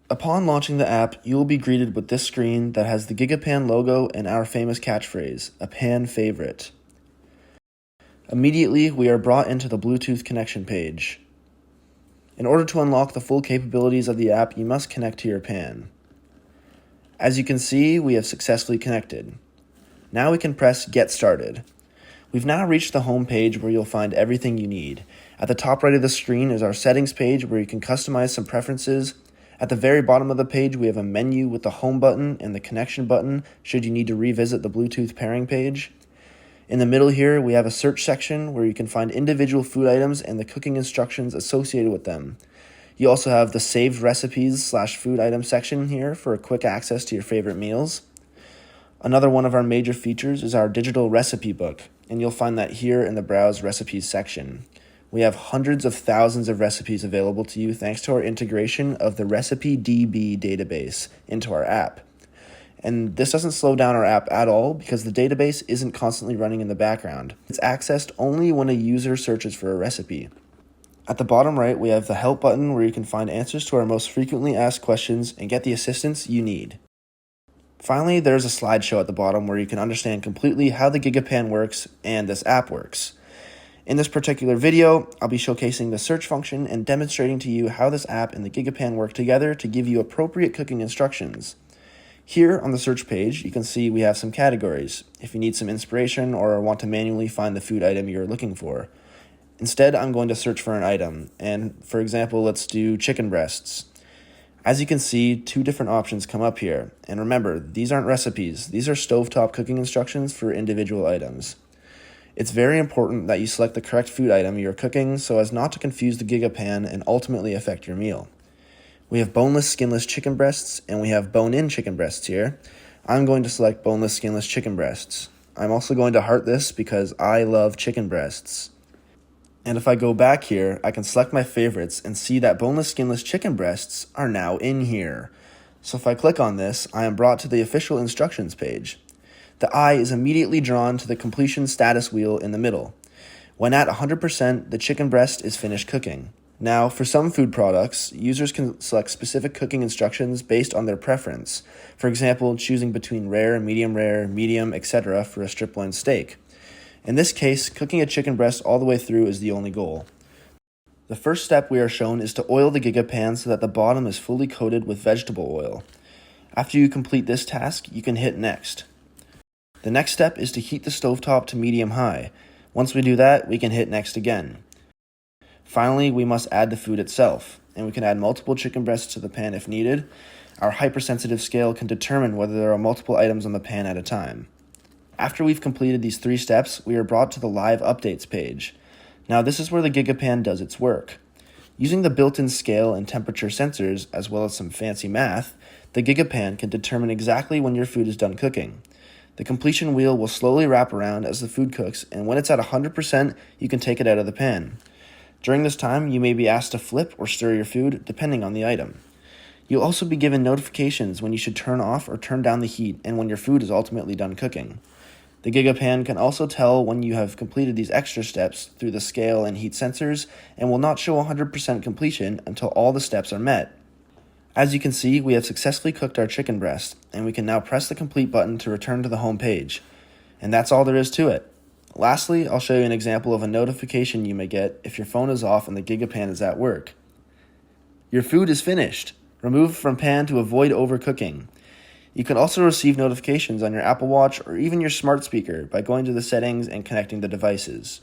Upon launching the app, you will be greeted with this screen that has the GIGAPan logo and our famous catchphrase, a pan favorite. Immediately, we are brought into the Bluetooth connection page. In order to unlock the full capabilities of the app, you must connect to your pan. As you can see, we have successfully connected. Now we can press Get Started. We've now reached the home page where you'll find everything you need. At the top right of the screen is our settings page where you can customize some preferences. At the very bottom of the page, we have a menu with the home button and the connection button should you need to revisit the Bluetooth pairing page. In the middle here, we have a search section where you can find individual food items and the cooking instructions associated with them. You also have the saved recipes/food item section here for quick access to your favorite meals. Another one of our major features is our digital recipe book, and you'll find that here in the Browse Recipes section. We have hundreds of thousands of recipes available to you thanks to our integration of the RecipeDB database into our app. And this doesn't slow down our app at all because the database isn't constantly running in the background. It's accessed only when a user searches for a recipe. At the bottom right, we have the Help button where you can find answers to our most frequently asked questions and get the assistance you need. Finally, there's a slideshow at the bottom where you can understand completely how the GIGAPan works and this app works. In this particular video, I'll be showcasing the search function and demonstrating to you how this app and the GIGAPan work together to give you appropriate cooking instructions. Here on the search page, you can see we have some categories if you need some inspiration or want to manually find the food item you're looking for. Instead, I'm going to search for an item, and for example, let's do chicken breasts. As you can see, two different options come up here, and remember, these aren't recipes, these are stovetop cooking instructions for individual items. It's very important that you select the correct food item you're cooking so as not to confuse the GIGAPan and ultimately affect your meal. We have boneless, skinless chicken breasts, and we have bone-in chicken breasts here. I'm going to select boneless, skinless chicken breasts. I'm also going to heart this because I love chicken breasts. And if I go back here, I can select my favorites and see that boneless, skinless chicken breasts are now in here. So if I click on this, I am brought to the official instructions page. The eye is immediately drawn to the completion status wheel in the middle. When at 100%, the chicken breast is finished cooking. Now, for some food products, users can select specific cooking instructions based on their preference. For example, choosing between rare, medium, etc. for a strip loin steak. In this case, cooking a chicken breast all the way through is the only goal. The first step we are shown is to oil the GIGAPan so that the bottom is fully coated with vegetable oil. After you complete this task, you can hit Next. The next step is to heat the stovetop to medium-high. Once we do that, we can hit Next again. Finally, we must add the food itself, and we can add multiple chicken breasts to the pan if needed. Our hypersensitive scale can determine whether there are multiple items on the pan at a time. After we've completed these 3 steps, we are brought to the Live Updates page. Now this is where the GIGAPan does its work. Using the built-in scale and temperature sensors, as well as some fancy math, the GIGAPan can determine exactly when your food is done cooking. The completion wheel will slowly wrap around as the food cooks, and when it's at 100%, you can take it out of the pan. During this time, you may be asked to flip or stir your food, depending on the item. You'll also be given notifications when you should turn off or turn down the heat and when your food is ultimately done cooking. The GIGAPan can also tell when you have completed these extra steps through the scale and heat sensors and will not show 100% completion until all the steps are met. As you can see, we have successfully cooked our chicken breast, and we can now press the complete button to return to the home page. And that's all there is to it. Lastly, I'll show you an example of a notification you may get if your phone is off and the GIGAPan is at work. Your food is finished. Remove from pan to avoid overcooking. You can also receive notifications on your Apple Watch or even your smart speaker by going to the settings and connecting the devices.